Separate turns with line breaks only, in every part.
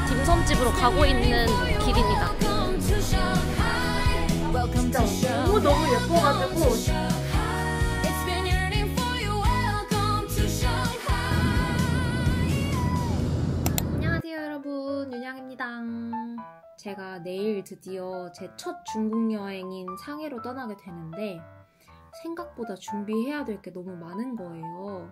딤섬집으로 가고 있는 길입니다.
진짜 너무 예뻐가지고.
안녕하세요 여러분, 윤양입니다. 제가 내일 드디어 제 첫 중국 여행인 상해로 떠나게 되는데 생각보다 준비해야 될 게 너무 많은 거예요.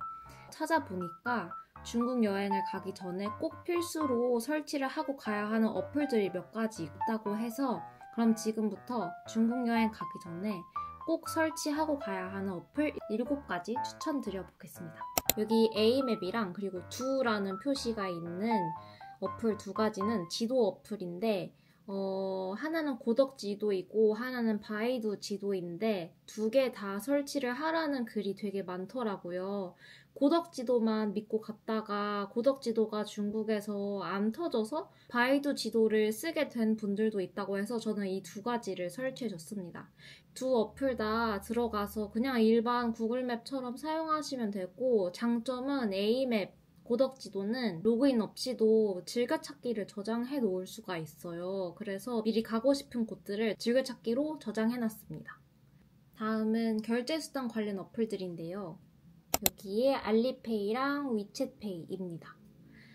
찾아보니까 중국 여행을 가기 전에 꼭 필수로 설치를 하고 가야 하는 어플들이 몇 가지 있다고 해서 그럼 지금부터 중국 여행 가기 전에 꼭 설치하고 가야 하는 어플 7가지 추천드려 보겠습니다. 여기 A맵이랑 그리고 두라는 표시가 있는 어플 2가지는 지도 어플인데 하나는 고덕 지도이고 하나는 바이두 지도인데 2개 다 설치를 하라는 글이 되게 많더라고요. 고덕 지도만 믿고 갔다가 고덕 지도가 중국에서 안 터져서 바이두 지도를 쓰게 된 분들도 있다고 해서 저는 이 2가지를 설치해줬습니다. 2 어플 다 들어가서 그냥 일반 구글맵처럼 사용하시면 되고, 장점은 A맵 고덕 지도는 로그인 없이도 즐겨찾기를 저장해 놓을 수가 있어요. 그래서 미리 가고 싶은 곳들을 즐겨찾기로 저장해 놨습니다. 다음은 결제수단 관련 어플들인데요. 여기에 알리페이랑 위챗페이입니다.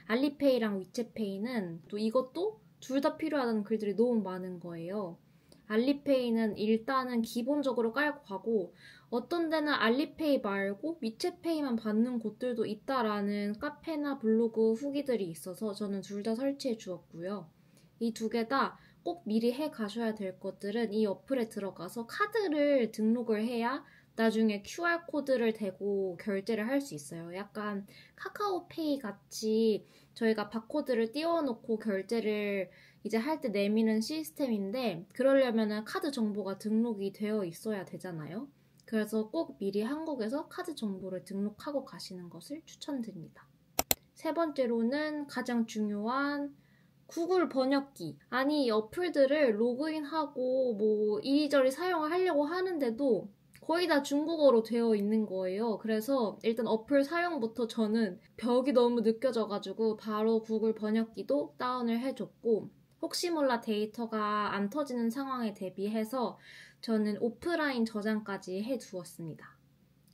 알리페이랑 위챗페이는 또 이것도 둘 다 필요하다는 글들이 너무 많은 거예요. 알리페이는 일단은 기본적으로 깔고 가고, 어떤 데는 알리페이 말고 위챗페이만 받는 곳들도 있다라는 카페나 블로그 후기들이 있어서 저는 둘 다 설치해 주었고요. 이 2개 다 꼭 미리 해 가셔야 될 것들은 이 어플에 들어가서 카드를 등록을 해야 나중에 QR코드를 대고 결제를 할 수 있어요. 약간 카카오페이 같이 저희가 바코드를 띄워놓고 결제를 이제 할 때 내미는 시스템인데, 그러려면 카드 정보가 등록이 되어 있어야 되잖아요. 그래서 꼭 미리 한국에서 카드 정보를 등록하고 가시는 것을 추천드립니다. 3번째로는 가장 중요한 구글 번역기. 아니, 이 어플들을 로그인하고 뭐 이리저리 사용을 하려고 하는데도 거의 다 중국어로 되어 있는 거예요. 그래서 일단 어플 사용부터 저는 벽이 너무 느껴져가지고 바로 구글 번역기도 다운을 해줬고, 혹시 몰라 데이터가 안 터지는 상황에 대비해서 저는 오프라인 저장까지 해두었습니다.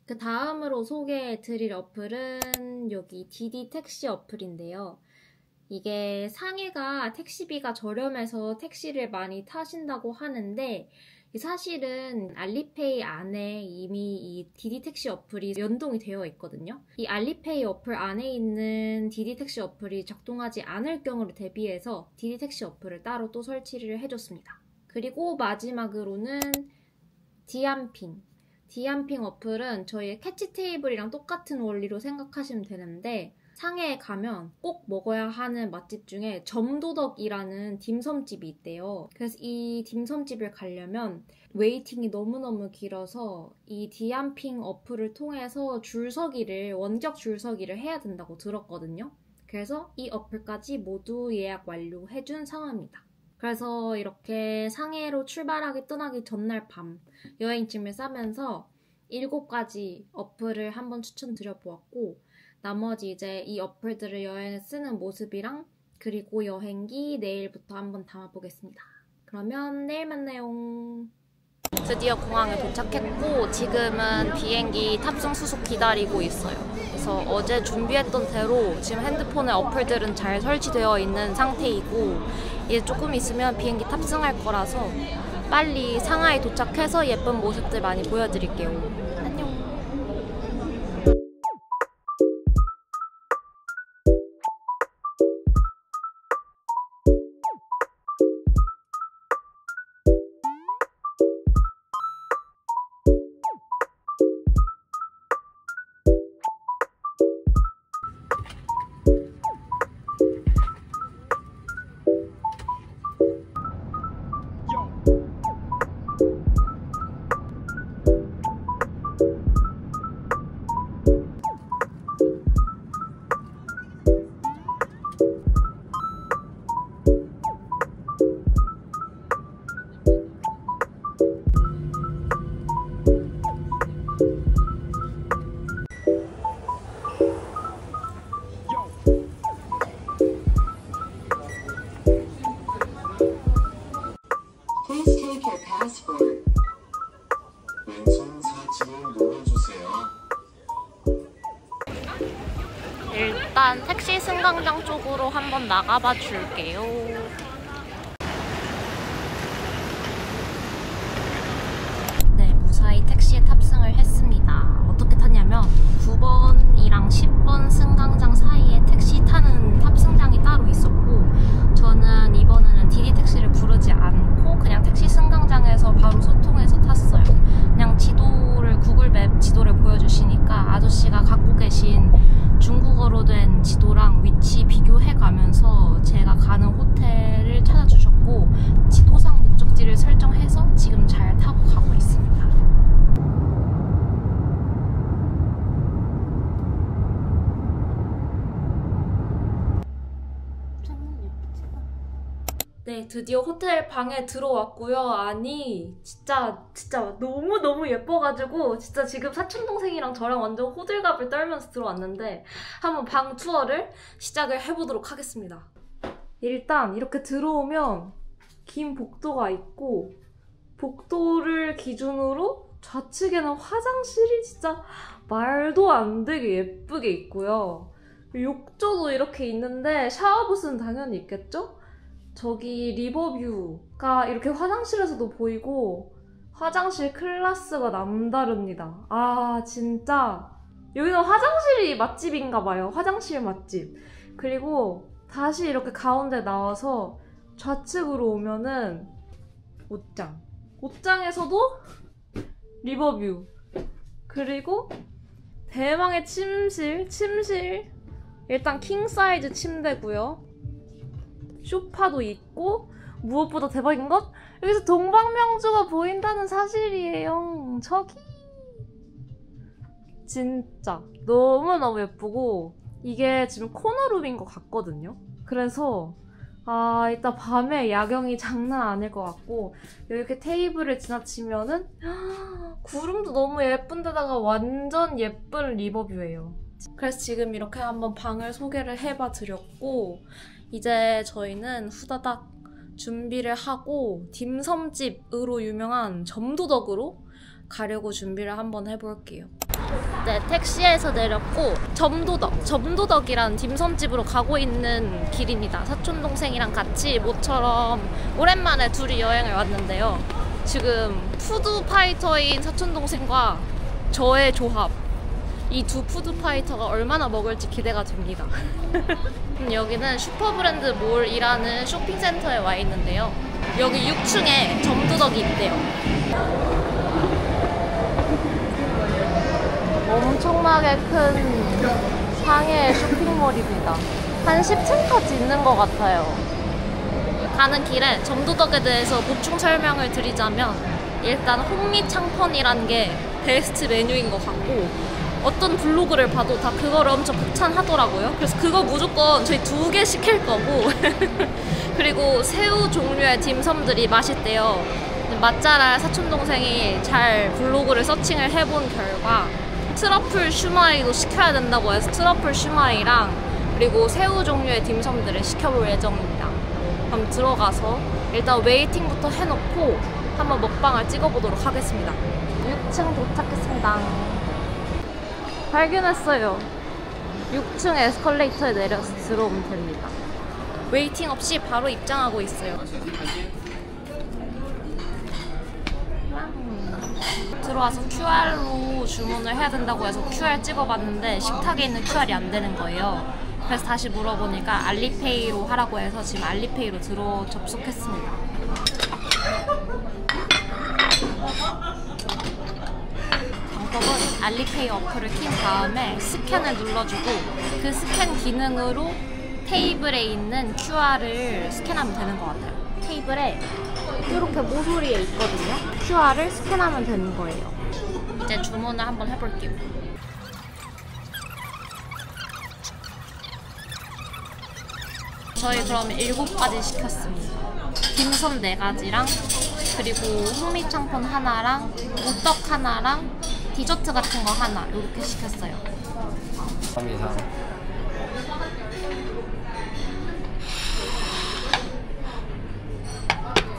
그 다음으로 소개해드릴 어플은 여기 디디 택시 어플인데요. 이게 상해가 택시비가 저렴해서 택시를 많이 타신다고 하는데, 사실은 알리페이 안에 이미 이 디디 택시 어플이 연동이 되어 있거든요. 이 알리페이 어플 안에 있는 디디 택시 어플이 작동하지 않을 경우를 대비해서 디디 택시 어플을 따로 또 설치를 해줬습니다. 그리고 마지막으로는 디안핑. 디안핑 어플은 저희의 캐치 테이블이랑 똑같은 원리로 생각하시면 되는데, 상해에 가면 꼭 먹어야 하는 맛집 중에 점도덕이라는 딤섬집이 있대요. 그래서 이 딤섬집을 가려면 웨이팅이 너무너무 길어서 이 디안핑 어플을 통해서 원격 줄서기를 해야 된다고 들었거든요. 그래서 이 어플까지 모두 예약 완료해준 상황입니다. 그래서 이렇게 상해로 떠나기 전날 밤 여행짐을 싸면서 7가지 어플을 한번 추천드려보았고, 나머지 이제 이 어플들을 여행에 쓰는 모습이랑 그리고 여행기 내일부터 한번 담아보겠습니다. 그러면 내일 만나요. 드디어 공항에 도착했고 지금은 비행기 탑승 수속 기다리고 있어요. 그래서 어제 준비했던 대로 지금 핸드폰에 어플들은 잘 설치되어 있는 상태이고, 이제 조금 있으면 비행기 탑승할 거라서 빨리 상하이 도착해서 예쁜 모습들 많이 보여드릴게요. 안녕. 일단 택시 승강장 쪽으로 한번 나가봐 줄게요. 네, 무사히 택시에 탑승을 했습니다. 어떻게 탔냐면 9번이랑 10번 승강장 사이에 택시 타는 탑승장이 따로 있었고, 저는 이번에는 디디 택시를 부르지 않고 그냥 택시 승강장에서 바로 소통해서 탔어요. 그냥 지도를, 구글맵 지도를 보여주시니까 아저씨가 갖고 계신 중국어로 된 지도랑 위치 비교해가면서 제가 가는 호텔을 찾아주셨고, 지도상 목적지를 설정해서 지금 잘 타고 가고 있습니다. 네, 드디어 호텔 방에 들어왔고요. 아니, 진짜 너무너무 예뻐가지고 진짜 지금 사촌동생이랑 저랑 완전 호들갑을 떨면서 들어왔는데, 한번 방 투어를 시작을 해보도록 하겠습니다. 일단 이렇게 들어오면 긴 복도가 있고, 복도를 기준으로 좌측에는 화장실이 진짜 말도 안 되게 예쁘게 있고요. 욕조도 이렇게 있는데 샤워부스는 당연히 있겠죠? 저기 리버뷰가 이렇게 화장실에서도 보이고, 화장실 클래스가 남다릅니다. 아, 진짜 여기는 화장실이 맛집인가봐요. 화장실 맛집. 그리고 다시 이렇게 가운데 나와서 좌측으로 오면은 옷장에서도 리버뷰, 그리고 대망의 침실 일단 킹사이즈 침대고요. 소파도 있고, 무엇보다 대박인 것, 여기서 동방명주가 보인다는 사실이에요. 저기 진짜 너무너무 예쁘고, 이게 지금 코너룸인 것 같거든요. 그래서 이따 밤에 야경이 장난 아닐 것 같고, 이렇게 테이블을 지나치면은 구름도 너무 예쁜데다가 완전 예쁜 리버뷰예요. 그래서 지금 이렇게 한번 방을 소개를 해봐 드렸고, 이제 저희는 후다닥 준비를 하고 딤섬집으로 유명한 점도덕으로 가려고 준비를 한번 해볼게요. 네, 택시에서 내렸고 점도덕이란 딤섬집으로 가고 있는 길입니다. 사촌동생이랑 같이 모처럼 오랜만에 둘이 여행을 왔는데요. 지금 푸드파이터인 사촌동생과 저의 조합, 이 두 푸드파이터가 얼마나 먹을지 기대가 됩니다. 여기는 슈퍼브랜드 몰이라는 쇼핑센터에 와 있는데요. 여기 6층에 점도덕이 있대요. 엄청나게 큰 상해의 쇼핑몰입니다. 한 10층까지 있는 것 같아요. 가는 길에 점도덕에 대해서 보충 설명을 드리자면, 일단 홍미창펀이라는 게 베스트 메뉴인 것 같고, 어떤 블로그를 봐도 다 그거를 엄청 극찬하더라고요. 그래서 그거 무조건 저희 2개 시킬 거고 그리고 새우 종류의 딤섬들이 맛있대요. 맛잘알 사촌동생이 잘 블로그를 서칭을 해본 결과 트러플 슈마이도 시켜야 된다고 해서 트러플 슈마이랑 그리고 새우 종류의 딤섬들을 시켜볼 예정입니다. 그럼 들어가서 일단 웨이팅부터 해놓고 한번 먹방을 찍어보도록 하겠습니다. 6층 도착했습니다. 발견했어요. 6층 에스컬레이터에 내려서 들어오면 됩니다. 웨이팅 없이 바로 입장하고 있어요. 들어와서 QR로 주문을 해야 된다고 해서 QR 찍어봤는데 식탁에 있는 QR이 안 되는 거예요. 그래서 다시 물어보니까 알리페이로 하라고 해서 지금 알리페이로 접속했습니다. 방법은 알리페이 어플을 킨 다음에 스캔을 눌러주고, 그 스캔 기능으로 테이블에 있는 QR을 스캔하면 되는 것 같아요. 테이블에 이렇게 모서리에 있거든요. QR을 스캔하면 되는 거예요. 이제 주문을 한번 해볼게요. 저희 그럼 7가지 시켰습니다. 딤섬 4가지랑 그리고 홍미창펀 하나랑 우떡 하나랑 디저트 같은 거 하나 이렇게 시켰어요.
감사합니다.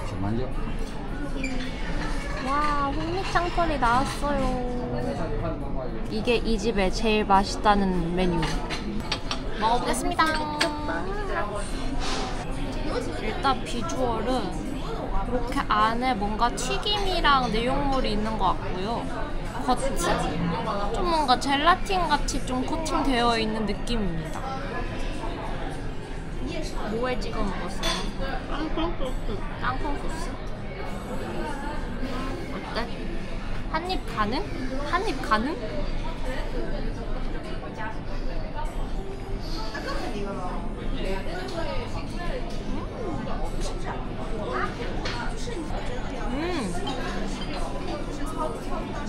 잠깐만요.
와, 홍미창펀이 나왔어요. 이게 이 집의 제일 맛있다는 메뉴. 먹어보겠습니다. 일단 비주얼은 이렇게 안에 뭔가 튀김이랑 내용물이 있는 것 같고요. 겉은 좀 뭔가 젤라틴 같이 좀 코팅되어 있는 느낌입니다. 뭐에 찍어 먹었어요? 땅콩 소스? 어때? 한입 가능? 한입 가능?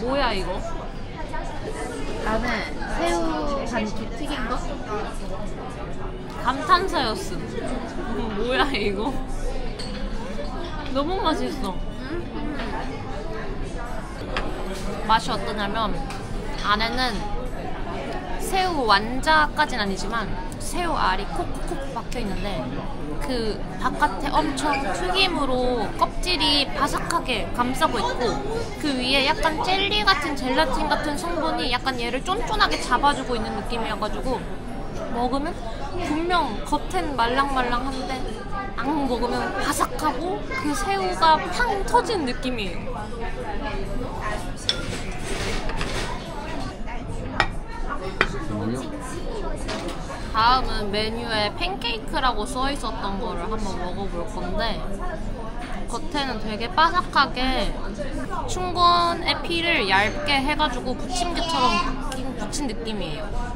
뭐야 이거?
나는 새우 반죽 튀긴 거?
감탄사였음. 뭐야 이거? 너무 맛있어. 맛이 어떠냐면 안에는 새우 완자까진 아니지만 새우 알이 콕콕 박혀있는데 그 바깥에 엄청 튀김으로 껍질이 바삭하게 감싸고 있고 그 위에 약간 젤리 같은 젤라틴 같은 성분이 약간 얘를 쫀쫀하게 잡아주고 있는 느낌이어가지고 먹으면 분명 겉엔 말랑말랑한데 앙 먹으면 바삭하고 그 새우가 팡 터진 느낌이에요. 다음은 메뉴에 팬케이크라고 써있었던 거를 한번 먹어볼 건데 겉에는 되게 바삭하게 춘권의 피를 얇게 해가지고 부침개처럼 붙인 느낌이에요.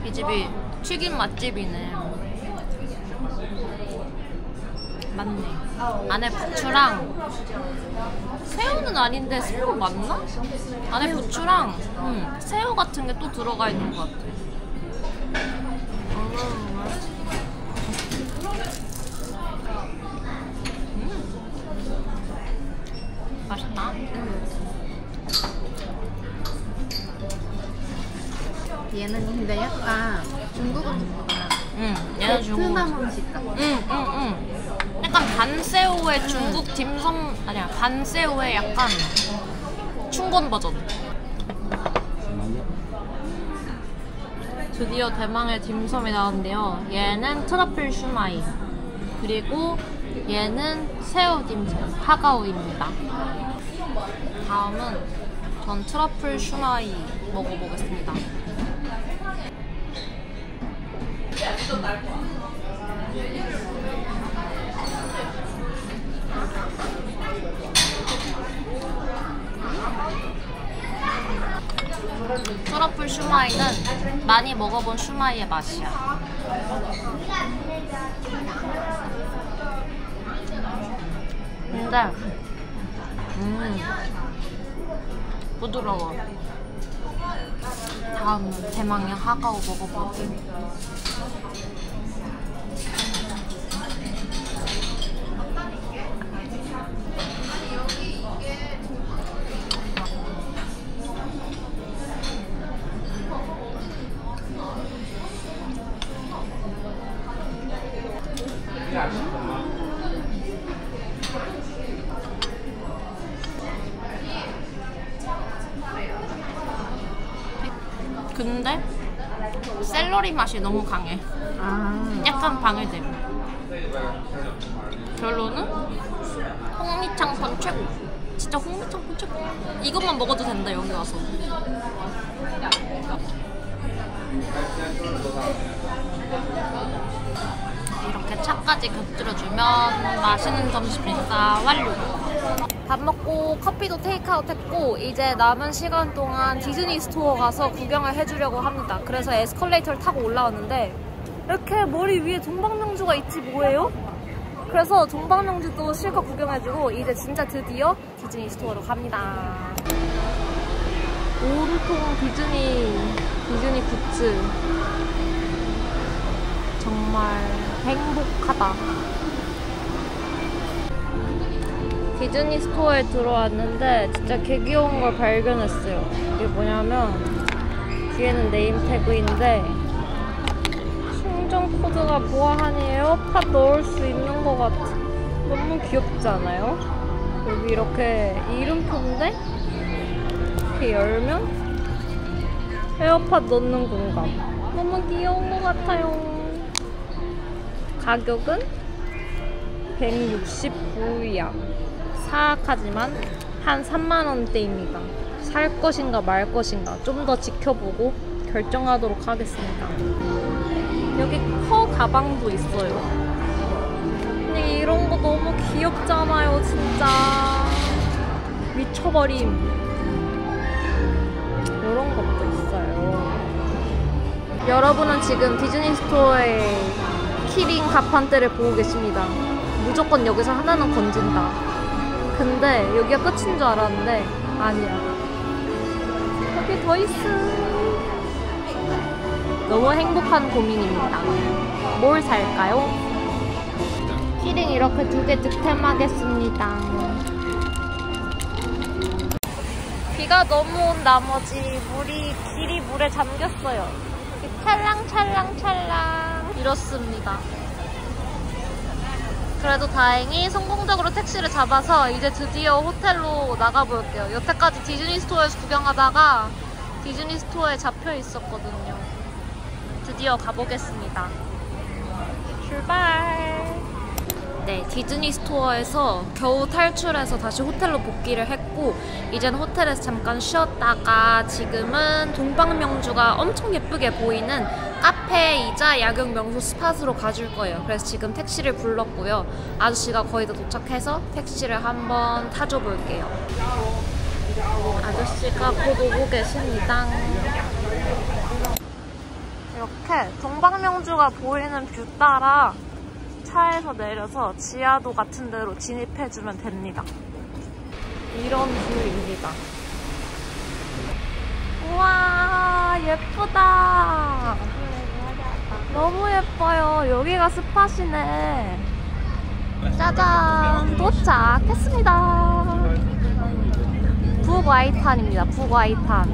이 집이 튀김 맛집이네. 맞네. 안에 부추랑 새우는 아닌데 새우 맞나? 안에 부추랑 새우 같은 게 또 들어가 있는 것 같아. 맛있다.
얘는 근데 약간 중국 음식이구나.
얘는 중국
베트남 음식 같아.
약간 반새우의 중국 딤섬 아니야 반새우의 약간 춘권 버전. 드디어 대망의 딤섬이 나왔는데요. 얘는 트러플 슈마이 그리고 얘는 새우 딤섬 하가오입니다. 다음은 전 트러플 슈마이 먹어보겠습니다. 트러플 슈마이는 많이 먹어본 슈마이의 맛이야. 근데 부드러워. 다음은 대망의 하가오 먹어볼게. 근데 샐러리 맛이 너무 강해. 약간 방해돼. 결론은 홍미창펀 최고. 진짜 홍미창펀 최고. 이것만 먹어도 된다 여기 와서. 이렇게 차까지 곁들여주면 맛있는 점심 식사 완료. 밥 먹고 커피도 테이크아웃 했고 이제 남은 시간 동안 디즈니 스토어 가서 구경을 해주려고 합니다. 그래서 에스컬레이터를 타고 올라왔는데 이렇게 머리 위에 동방명주가 있지 뭐예요? 그래서 동방명주도 실컷 구경해주고 이제 진짜 드디어 디즈니 스토어로 갑니다. 온통 디즈니 굿즈. 정말 행복하다. 디즈니 스토어에 들어왔는데 진짜 개귀여운 걸 발견했어요. 이게 뭐냐면 뒤에는 네임태그인데 충전 코드가 보아하니 에어팟 넣을 수 있는 것 같아. 너무 귀엽지 않아요? 여기 이렇게 이름표인데 이렇게 열면 에어팟 넣는 공간. 너무 귀여운 것 같아요. 가격은 169위안. 사악하지만 한 3만원대입니다. 살 것인가 말 것인가 좀 더 지켜보고 결정하도록 하겠습니다. 여기 커 가방도 있어요. 근데 이런 거 너무 귀엽잖아요, 진짜. 미쳐버림. 이런 것도 있어요. 여러분은 지금 디즈니 스토어의 키링 가판대를 보고 계십니다. 무조건 여기서 하나는 건진다. 근데 여기가 끝인 줄 알았는데 아니야. 여기 더 있어. 너무 행복한 고민입니다. 뭘 살까요? 키링 이렇게 2개 득템하겠습니다. 비가 너무 온 나머지 길이 물에 잠겼어요. 찰랑찰랑찰랑 이렇습니다. 그래도 다행히 성공적으로 택시를 잡아서 이제 드디어 호텔로 나가볼게요. 여태까지 디즈니 스토어에서 구경하다가 디즈니 스토어에 잡혀 있었거든요. 드디어 가보겠습니다. 출발! 네, 디즈니 스토어에서 겨우 탈출해서 다시 호텔로 복귀를 했고 이젠 호텔에서 잠깐 쉬었다가 지금은 동방명주가 엄청 예쁘게 보이는 카페이자 야경 명소 스팟으로 가줄 거예요. 그래서 지금 택시를 불렀고요. 아저씨가 거의 다 도착해서 택시를 한번 타줘 볼게요. 아저씨가 곧 오고 계십니다. 이렇게 동방명주가 보이는 뷰 따라 차에서 내려서 지하도 같은 데로 진입해주면 됩니다. 이런 뷰입니다. 우와, 예쁘다. 너무 예뻐요. 여기가 스팟이네. 짜잔, 도착했습니다. 북와이탄입니다. 북와이탄.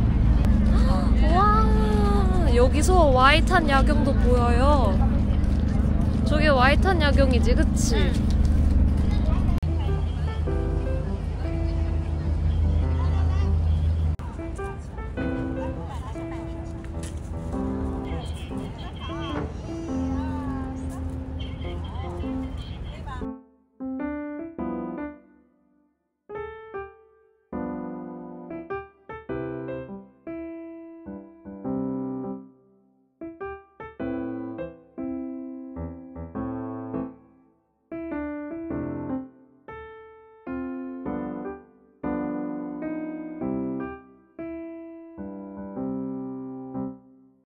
우와, 여기서 와이탄 야경도 보여요. 저게 와이탄 야경이지, 그치?